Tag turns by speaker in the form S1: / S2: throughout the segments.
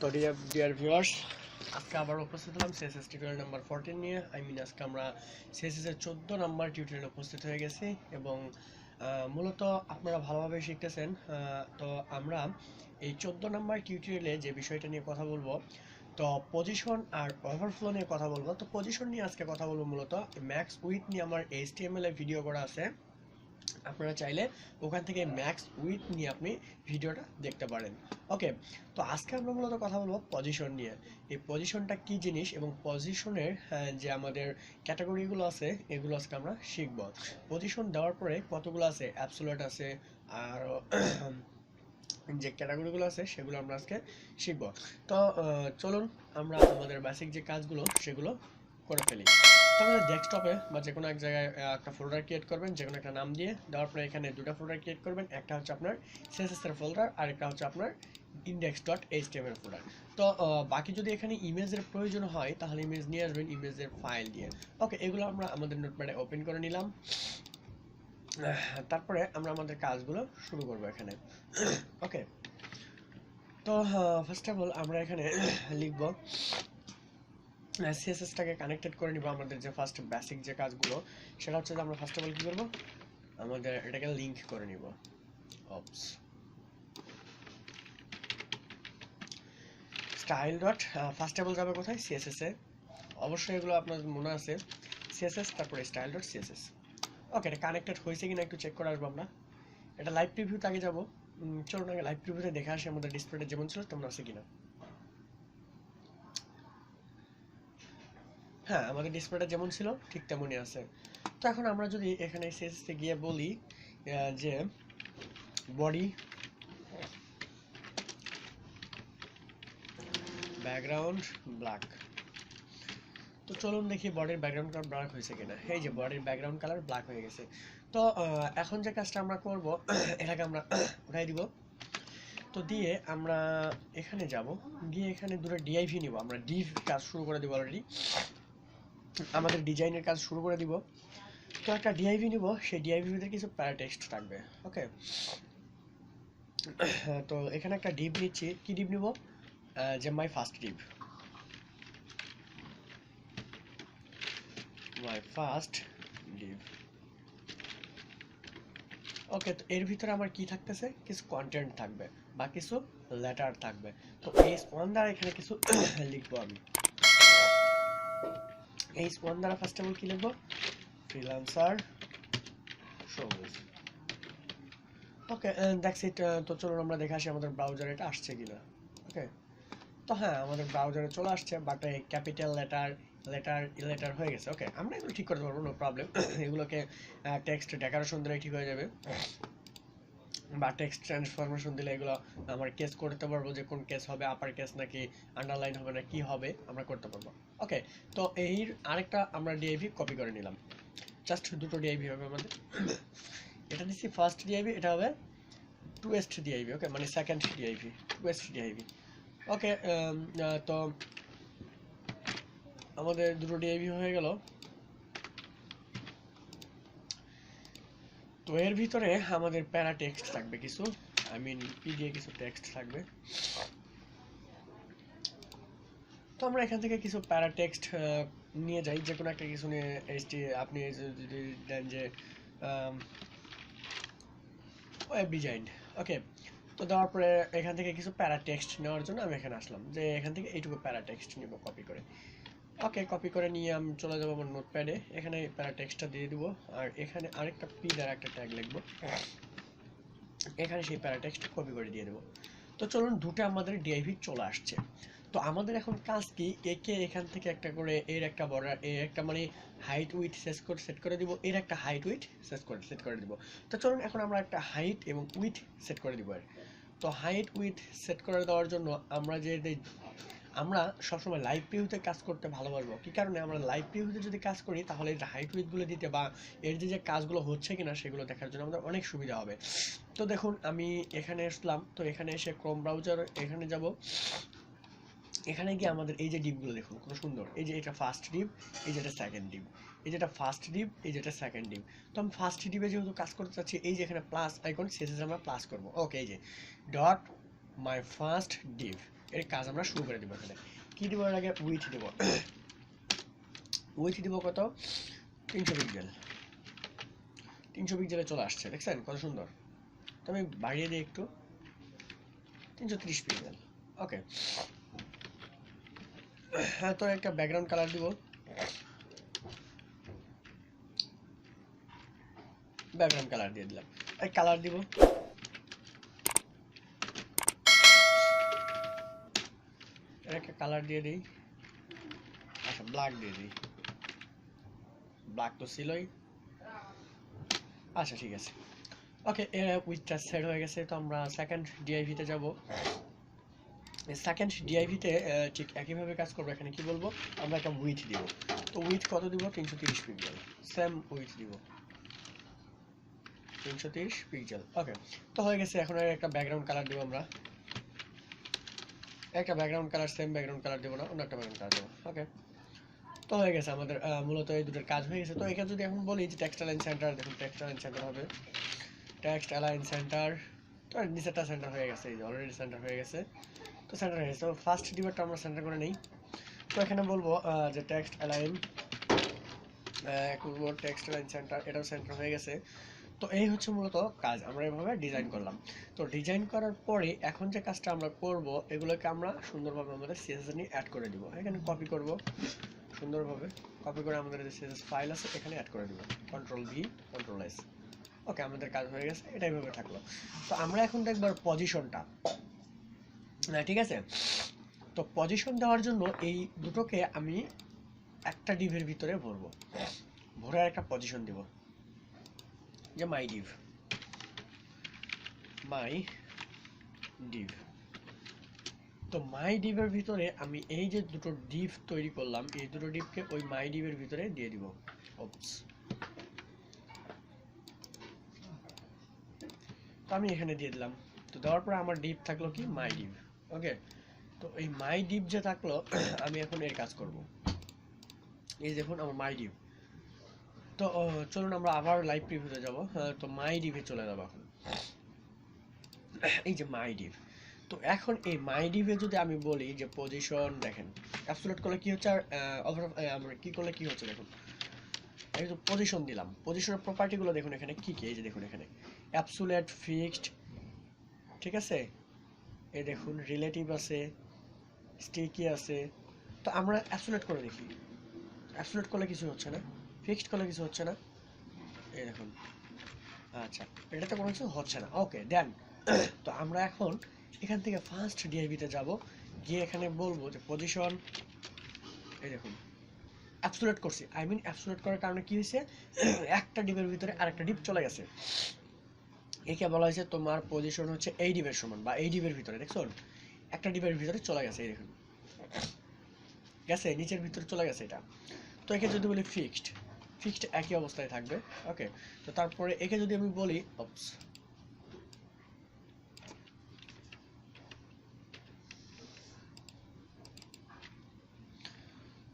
S1: তো dear viewers, আজকে আবার উপস্থিত হলাম CSS টিউটোরিয়াল নাম্বার 14 নিয়ে। আজকে আমরা CSS এর 14 নাম্বার টিউটোরিয়ালে উপস্থিত হয়ে গেছি এবং মূলত আপনারা ভালোভাবে শিখতেছেন। তো আমরা এই 14 নাম্বার টিউটোরিয়ালে যে বিষয়টা নিয়ে কথা বলবো, তো পজিশন আর ওভারফ্লো নিয়ে কথা বলবো। তো পজিশন নিয়ে আজকে কথা বলবো। মূলত ম্যাক্স উইথ নিয়ে আমার HTML এ ভিডিও করা আছে, আপনারা চাইলে ওখান থেকে ম্যাক্স উইথ নিয়ে আপনি ভিডিওটা দেখতে পারেন। ওকে, তো আজকে আমরা মূলত কথা বলবো পজিশন নিয়ে। এই পজিশনটা কি জিনিস এবং পজিশনের যে আমাদের ক্যাটাগরিগুলো আছে এগুলো আজকে আমরা শিখব। পজিশন দেওয়ার পরে কতগুলো আছে, অ্যাবসোলিউট আছে, আর যে ক্যাটাগরিগুলো আছে সেগুলো আমরা আজকে শিখব। তো চলুন আমরা আমাদের বেসিক যে কাজগুলো সেগুলো করে ফেলি। তো আমাদের ডেস্কটপে বা যে কোনো এক জায়গায় একটা ফোল্ডার ক্রিয়েট করবেন, যে কোনো একটা নাম দিয়ে। দেওয়ার পরে এখানে দুটো ফোল্ডার ক্রিয়েট করবেন, একটা হচ্ছে আপনার CSS এর ফোল্ডার আর একটা হচ্ছে আপনার index.html ফোল্ডার। তো বাকি যদি এখানে ইমেজের প্রয়োজন হয় তাহলে ইমেজ নিয়ে আসবেন, ইমেজের ফাইল দিয়ে। ওকে, এগুলো আমরা আমাদের নোটপ্যাডে ওপেন করে নিলাম। তারপরে আমরা আমাদের কাজগুলো শুরু করব এখানে। ওকে, তো ফার্স্ট অফ অল আমরা এখানে লিখব, CSS-টাকে কানেক্টেড করে নিব। আমাদের যে ফার্স্ট বেসিক যে কাজগুলো সেটা হচ্ছে যে আমরা ফার্স্ট অফ অল কি করব, আমাদের এটাকে লিংক করে নিব। অপস style dot first of all যাবে কোথায়, CSS এ। অবশ্যই এগুলো আপনার মনে আছে, CSS তারপরে স্টাইল ডট CSS। ওকে, এটা কানেক্টেড হয়েছে কিনা একটু চেক করে আসবো আমরা। এটা লাইভ প্রিভিউতে আগে যাব। চলুন আগে লাইভ প্রিভিউতে দেখে আসি আমাদের ডিসপ্লেটা যেমন ছিল তেমন আছে কিনা। হ্যাঁ, আমাদের ডিসপ্লেটা যেমন ছিল ঠিক তেমনই আছে। তো এখন আমরা যদি এখানে CSS এ গিয়ে বলি যে বডি ব্যাকগ্রাউন্ড ব্ল্যাক, তো চলুন দেখি বডির ব্যাকগ্রাউন্ড কালার ব্ল্যাক হয়েছে কিনা। এই যে বডির ব্যাকগ্রাউন্ড কালার ব্ল্যাক হয়ে গেছে। তো এখন যে কাজটা আমরা করব, এটাকে আমরা উঠাই দিব। তো দিয়ে আমরা এখানে যাব, গিয়ে এখানে দুটো ডিআইভি নিব। আমরা ডিভ কাজ শুরু করে দিব, অলরেডি আমাদের ডিজাইনের কাজ শুরু করে দিব। তো একটা ডিআইভি নিব, সেই ডিআইভির ভিতরে কিছু প্যারাটেক্সট থাকবে। ওকে, তো এখানে একটা ডিভ নিচ্ছি। কি ডিভ নিব, যে my first div, my first div. Okay, তো এর ভিতরে আমার কি থাকতেছে, কিছু কন্টেন্ট থাকবে বা কিছু লেটার থাকবে। তো h1 দ্বারা এখানে কিছু লিখবো আমি। h1 দ্বারা ফার্স্ট অফ অল কি লিখবো, ফ্রিল্যান্সার সবুজ। ওকে, দ্যাটস ইট। তো চলুন আমরা দেখে আসি আমাদের ব্রাউজারে এটা আসছে কিনা। ওকে, তো হ্যাঁ, আমাদের ব্রাউজারে চলে আসছে, বাট ক্যাপিটাল লেটার হয়ে গেছে। ওকে, আমরা এগুলো ঠিক করতে পারবো, নো প্রবলেম। এগুলোকে টেক্সট ডেকোরেশন দিলে ঠিক হয়ে যাবে, বা টেক্সট ট্রান্সফরমেশন দিলে এগুলো আমরা কেস করতে পারবো, যে কোন কেস হবে, আপার কেস নাকি আন্ডারলাইন হবে না কি হবে আমরা করতে পারবো। ওকে, তো এর আরেকটা আমরা ডিআইভি কপি করে নিলাম। জাস্ট দুটো ডিআইভি হবে আমাদের। এটা নিচ্ছি ফার্স্ট ডিআইভি, এটা হবে টুয়েস্ট ডিআইভি। ওকে, মানে সেকেন্ড ডিআইভি, টুয়েস্ট ডিআইভি। ওকে, তো আমাদের দুটো ডিআইভি হয়ে গেল। তো এর ভিতরে আমাদের প্যারা টেক্সট থাকবে কিছু, আই মিন পি দিয়ে কিছু টেক্সট থাকবে। তো আমরা এখান থেকে কিছু প্যারা টেক্সট নিয়ে যাই, যে কোনো একটা কিছু নিয়ে। আপনি যদি দেন যে ওয়েব ডিজাইন। ওকে, তো দেওয়ার পরে এখান থেকে কিছু প্যারা টেক্সট নেওয়ার জন্য আমি এখানে আসলাম, যে এখান থেকে এইটুকু প্যারা টেক্সট নিব কপি করে। ওকে, কপি করে নিয়ে আমি চলে যাবো আমার নোটপ্যাডে, এখানে প্যারা টেক্সটটা দিয়ে দিব, আর এখানে আরেকটা পি দ্বারা একটা ট্যাগ লিখবো, এখানে সেই প্যারা টেক্সট কপি করে দিয়ে দেবো। তো চলুন, দুটো আমাদের ডিআইভি চলে আসছে। তো আমাদের এখন কাজ কি, একে এখান থেকে একটা করে এর একটা বর্ডার, এর একটা মানে হাইট উইথ সেট করে দিব, এর একটা হাইট উইথ সেট করে দিব। তো চলুন এখন আমরা একটা হাইট এবং উইথ সেট করে দিব। তো হাইট উইথ সেট করে দেওয়ার জন্য আমরা সবসময় লাইভ প্রিভিউতে কাজ করতে ভালোবাসবো। কি কারণে, আমরা লাইভ প্রিভিউতে যদি কাজ করি তাহলে এর হাইট উইথগুলো দিতে বা এর যে কাজগুলো হচ্ছে কিনা সেগুলো দেখার জন্য আমাদের অনেক সুবিধা হবে। তো দেখুন, আমি এখানে আসলাম, তো এখানে এসে ক্রোম ব্রাউজার এখানে যাব। এখানে গিয়ে আমাদের এই যে ডিপগুলো দেখুন কত সুন্দর, এই যে এটা ফার্স্ট ডিপ, এই যে এটা সেকেন্ড ডিপ, এই যেটা ফার্স্ট ডিপ, এই যেটা সেকেন্ড ডিপ। তো আমি ফার্স্ট ডিপে যেহেতু কাজ করতে চাচ্ছি, এই যে এখানে প্লাস আইকন, CSS আমরা প্লাস করব। ওকে, এই যে ডট মাই ফার্স্ট ডিপ, এর কাজ আমরা শুরু করে দিব। এখানে কি দিব? এর আগে উইথ দিব। উইথ দিব কত? 300 পিক্সেল। 300 পিক্সেলে চলে আসছে, দেখছেন কত সুন্দর। তো আমি বাড়িয়ে দিই একটু, 330 পিক্সেল। ওকে, হ্যাঁ, তো একটা ব্যাকগ্রাউন্ড কালার দিব। ব্যাকগ্রাউন্ড কালার দিয়ে দিলাম। এই কালার দিব, এর একটা কালার দিয়ে দিই। আচ্ছা, ব্ল্যাক দিয়ে দিই। ব্ল্যাক তো ছিলই। আচ্ছা, ঠিক আছে। ওকে, উইথটা সেট হয়ে গেছে। তো আমরা সেকেন্ড ডিআইভিতে যাব। সেকেন্ড ডিআইভিতে ঠিক একইভাবে কাজ করবো। এখানে কি বলবো? আমরা একটা উইথ দিব। তো উইথ কত দিব? 330 পিক্সেল। সেম উইথ দিব, 330 পিক্সেল। ওকে, তো হয়ে গেছে। এখন একটা ব্যাকগ্রাউন্ড কালার দিব আমরা। একটা background colour, same background colour দেবো না, অন্য একটা ব্যাকগ্রাউন্ড কালার দেবো। ওকে, তো হয়ে গেছে আমাদের মূলত এই দুটোর কাজ হয়ে গেছে। তো এখানে যদি এখন বলি যে টেক্সট অ্যালাইন সেন্টার, দেখুন টেক্সট অ্যালাইন সেন্টার হবে, টেক্সট অ্যালাইন সেন্টার। তো নিচেরটা সেন্টার হয়ে গেছে, এই যে অলরেডি সেন্টার হয়ে গেছে। তো সেন্টার হয়ে গেছে। তো ফার্স্ট ডিভারটা আমরা সেন্টার করে নেই। তো এখানে বলবো যে টেক্সট অ্যালাইন, করবো টেক্সট অ্যালাইন সেন্টার, এটাও সেন্টার হয়ে গেছে। তো এই হচ্ছে মূলত কাজ, আমরা এভাবে ডিজাইন করলাম। তো ডিজাইন করার পরে এখন যে কাজটা আমরা করব, এগুলোকে আমরা সুন্দরভাবে আমাদের সিএসএস নিয়ে অ্যাড করে দিব। এখানে কপি করব, সুন্দরভাবে কপি করে আমাদের যে সিএসএস ফাইল আছে এখানে অ্যাড করে দিব। Control V, control S. Okay, আমাদের কাজ হয়ে গেছে। এটা এইভাবে থাকলো। তো আমরা এখন দেখব পজিশনটা। ঠিক আছে, তো পজিশন দেওয়ার জন্য এই দুটোকে আমি একটা ডিভের ভিতরে ভরবো। ভরে একটা পজিশন দিব, যে মাই ডিভ, মাই ডিভ। তো মাই ডিভের ভিতরে আমি এই যে দুটো ডিভ তৈরি করলাম, এই দুটো ডিভকে ওই মাই ডিভের ভিতরে দিয়ে দিব। ওপস, তো আমি এখানে দিয়ে দিলাম। তো দেওয়ার পরে আমার ডিভ থাকলো কি? মাই ডিভ। ওকে, তো এই মাই ডিভ যে থাকলো, আমি এখন এর কাজ করব। এই দেখুন আমার মাই ডিভ। তো চলুন আমরা আবার লাইভ প্রিভিউতে যাব। তো মাই ডিভে চলে যাবো এখন। এই যে মাই ডিভ। তো এখন এই মাই ডিভে যদি আমি বলি যে পজিশন, দেখেন অ্যাবসলিউট করলে কি হচ্ছে, আর আমরা কি করলে কি হচ্ছে দেখুন। এই যে পজিশন দিলাম, পজিশনের প্রপার্টিগুলো দেখুন এখানে কি কি। এই যে দেখুন এখানে অ্যাবসলিউট, ফিক্সড, ঠিক আছে। এই দেখুন রিলেটিভ আছে, স্টিকি আছে। তো আমরা অ্যাবসলিউট করে দেখি। অ্যাবসলিউট করলে কিছু হচ্ছে না, ফিক্সড করলে কিছু হচ্ছে না। এই দেখুন, আচ্ছা, এটাতে কোনো কিছু হচ্ছে না। ওকে, দেন তো আমরা এখন এখান থেকে ফার্স্ট ডিআইভিতে যাব, গিয়ে এখানে বলবো যে পজিশন। এই দেখুন অ্যাবসলিউট করছি, আই মিন অ্যাবসলিউট করার কারণে কি হয়েছে, একটা ডিভের ভিতরে আরেকটা ডিভ চলে গেছে। একে বলা হয়েছে তোমার পজিশন হচ্ছে এই ডিভের সমান, বা এই ডিভের ভিতরে, দেখছো একটা ডিভের ভিতরে চলে গেছে। এই দেখুন গেছে, নিচের ভিতরে চলে গেছে এটা। তো একে যদি বলি ফিক্সড, ফিক্সড একই অবস্থায় থাকবে। ওকে, তো তারপরে একে যদি আমি বলি, অপস,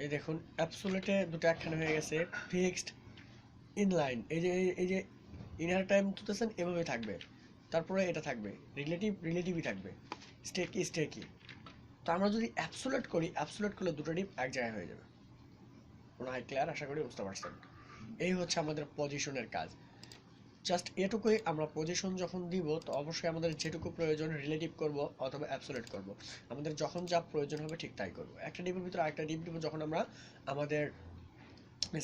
S1: এই দেখুন অ্যাবসলিউটে দুটো একখানে হয়ে গেছে, ফিক্সড, ইনলাইন। এই যে ইনার টাইম তুলতেছেন এভাবে থাকবে। তারপরে এটা থাকবে রিলেটিভ, রিলেটিভই থাকবে, স্টেকি, স্টেকি। তো আমরা যদি অ্যাবসলিউট করি, অ্যাবসলিউট করলে দুটো ডিপ এক জায়গায় হয়ে যাবে। মনে হয় ক্লিয়ার, আশা করি বুঝতে পারছেন। এই হচ্ছে আমাদের পজিশনের কাজ। জাস্ট এটুকুই। আমরা পজিশন যখন দিব, তো অবশ্যই আমাদের যেটুকু প্রয়োজন রিলেটিভ করব অথবা অ্যাবসলিউট করব। আমাদের যখন যা প্রয়োজন হবে ঠিক তাই করব। একটা ডিপের ভিতরে আরেকটা ডিপ দিব, যখন আমরা আমাদের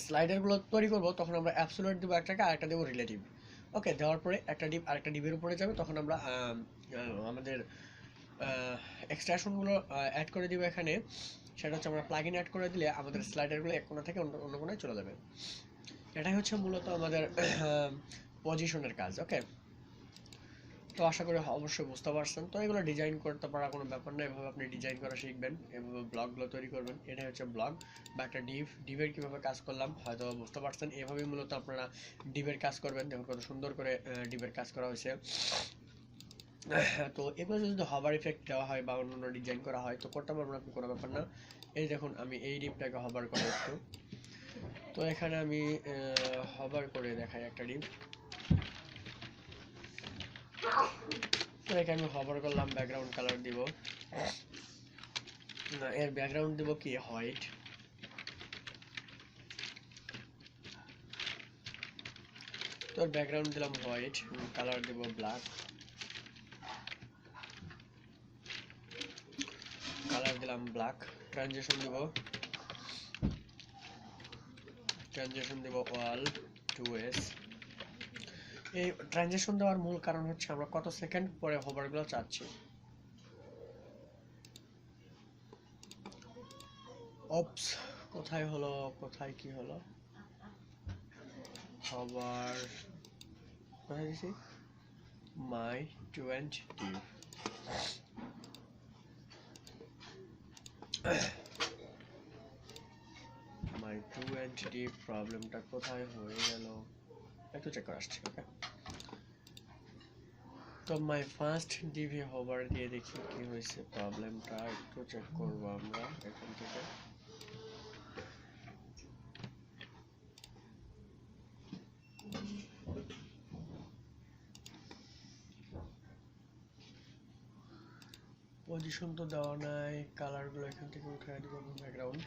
S1: স্লাইডারগুলো তৈরি করব তখন আমরা অ্যাবসলিউট দিব একটাকে, আরেকটা দেবো রিলেটিভ। ওকে, দেওয়ার পরে একটা ডিপ আরেকটা ডিপের উপরে যাবে, তখন আমরা আমাদের এক্সট্রাকশনগুলো অ্যাড করে দিব এখানে। সেটা হচ্ছে আমরা প্লাগইন অ্যাড করে দিলে আমাদের স্লাইডারগুলো এক কোণা থেকে অন্য কোণায় চলে যাবে। এটাই হচ্ছে মূলত আমাদের পজিশনের কাজ। ওকে, তো আশা করি অবশ্যই বুঝতে পারছেন। তো এগুলো ডিজাইন করতে পারা কোনো ব্যাপার না, এভাবে আপনি ডিজাইন করা শিখবেন, এভাবে ব্লগগুলো তৈরি করবেন। এটাই হচ্ছে ব্লগ বা একটা ডিভের কীভাবে কাজ করলাম হয়তো বুঝতে পারছেন। এভাবেই মূলত আপনারা ডিভের কাজ করবেন। দেখুন কত সুন্দর করে ডিভের কাজ করা হয়েছে। তো এগুলো যদি হভার ইফেক্ট দেওয়া হয় বা অন্য ডিজাইন করা হয় তো করতে পারবেন আপনি, কোনো ব্যাপার না। এই দেখুন আমি এই ডিভটাকে হভার করে একটু, তো এখানে আমি হভার করে দেখাই একটা ডিভ। তো এখানে আমি হভার করলাম, ব্যাকগ্রাউন্ড কালার দিব, এর ব্যাকগ্রাউন্ড দেব কি হোয়াইট, তো ব্যাকগ্রাউন্ড দিলাম হোয়াইট, কালার দেব ব্ল্যাক, কালার দিলাম ব্ল্যাক, ট্রানজিশন দেব অল 2s। এই ট্রানজিশন দেওয়ার মূল কারণ হচ্ছে আমরা কত সেকেন্ড পরে হোভারগুলো চাচ্ছি। অপস কোথায় হলো, কোথায় কি হলো, হোভার কোথায় দিছি, মাই 20 div, মাই 20 div প্রবলেমটা কোথায় হয়ে গেল একটু চেক করে আসছি। ওকে, তো মাই ফার্স্ট ডিভি হোভার দিয়ে দেখি কি হয়েছে, প্রবলেমটা একটু চেক করব আমরা এখান থেকে। পজিশন তো দেওয়া নাই, কালার গুলো এখান থেকে উঠিয়ে দিব, ব্যাকগ্রাউন্ড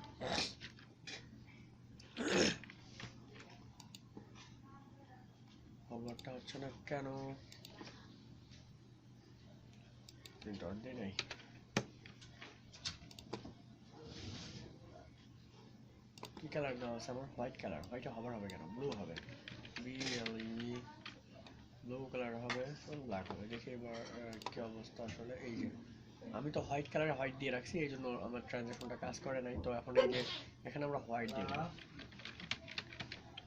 S1: হোভারটা হচ্ছে না কেন, ডট দিয়ে নাই, কি কালার দেওয়া আছে আমার, হোয়াইট কালার, হোয়াইটে হোভার হবে কেন, ব্লু হবে, বিএলই ব্লু কালার হবে, ব্ল্যাক হবে। দেখি এবার কি অবস্থা আসলে। এই যে আমি তো হোয়াইট কালারে হোয়াইট দিয়ে রাখছি, এই জন্য আমার ট্রানজিশনটা কাজ করে নাই। তো এখন এই যে এখানে আমরা হোয়াইট দিব।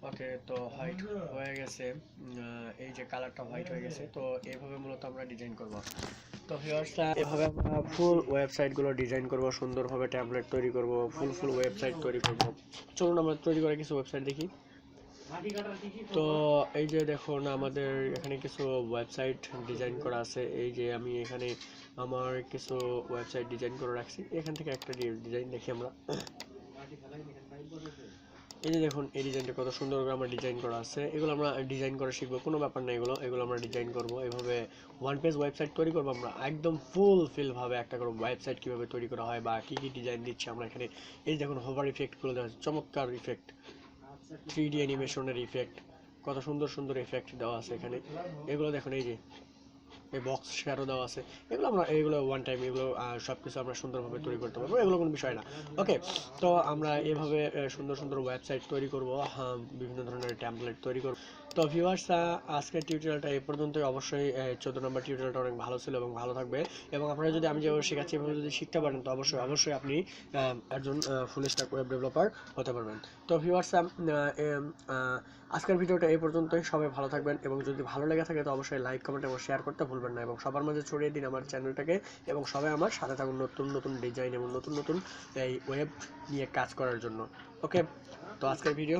S1: ওকে, তো হোয়াইট হয়ে গেছে, এই যে কালারটা হোয়াইট হয়ে গেছে। তো এইভাবে মূলত আমরা ডিজাইন করব। তো ভিউয়ার্স, এভাবে আমরা ফুল ওয়েবসাইট গুলো ডিজাইন করব, সুন্দরভাবে ট্যাম্পলেট তৈরি করব, ফুল ওয়েবসাইট তৈরি করব। চলুন আমরা তৈরি করে কিছু ওয়েবসাইট দেখি। তো এই যে দেখুন আমাদের এখানে কিছু ওয়েবসাইট ডিজাইন করা আছে। এই যে আমি এখানে আমার কিছু ওয়েবসাইট ডিজাইন করে রাখছি, এখান থেকে একটা ডিজাইন দেখি আমরা। এই যে দেখুন এই ডিজাইনটা কত সুন্দর করে আমরা ডিজাইন করা আছে, এগুলো আমরা ডিজাইন করে শিখবো, কোনো ব্যাপার না, এগুলো আমরা ডিজাইন করব। এভাবে ওয়ান পেজ ওয়েবসাইট তৈরি করবো আমরা একদম ফুলফিল ভাবে, একটা করে ওয়েবসাইট কিভাবে তৈরি করা হয় বা কি কি ডিজাইন দিচ্ছি আমরা এখানে। এই দেখুন হোভার ইফেক্ট গুলো দেওয়া আছে, চমৎকার ইফেক্ট, 3D অ্যানিমেশনের ইফেক্ট, কত সুন্দর সুন্দর ইফেক্ট দেওয়া আছে এখানে। এগুলো দেখুন, এই যে এই বক্স শেয়ারও দেওয়া আছে, এগুলো ওয়ান টাইম, এগুলো সবকিছু আমরা সুন্দরভাবে তৈরি করতে পারবো, এগুলো কোনো বিষয় না। ওকে, তো আমরা এভাবে সুন্দর সুন্দর ওয়েবসাইট তৈরি করব, বিভিন্ন ধরনের টেমপ্লেট তৈরি করব। তো ভিউয়ার্স, আজকের টিউটোরিয়ালটা এই পর্যন্তই। অবশ্যই 14 নম্বর টিউটোরিয়ালটা অনেক ভালো ছিল এবং ভালো থাকবে, এবং আপনারা যদি আমি যেভাবে শেখাচ্ছি এভাবে যদি শিখতে পারেন তো অবশ্যই আপনি একজন ফুল স্ট্যাক ওয়েব ডেভেলপার হতে পারবেন। তো ভিউয়ার্স, আজকের ভিডিওটা এই পর্যন্তই। সবাই ভালো থাকবেন, এবং যদি ভালো লেগে থাকে তো অবশ্যই লাইক, কমেন্ট এবং শেয়ার করতে ভুলবেন না, এবং সবার মাঝে ছড়িয়ে দিন আমার চ্যানেলটাকে, এবং সবাই আমার সাথে থাকুন নতুন নতুন ডিজাইন এবং নতুন নতুন এই ওয়েব নিয়ে কাজ করার জন্য। ওকে, তো আজকের ভিডিও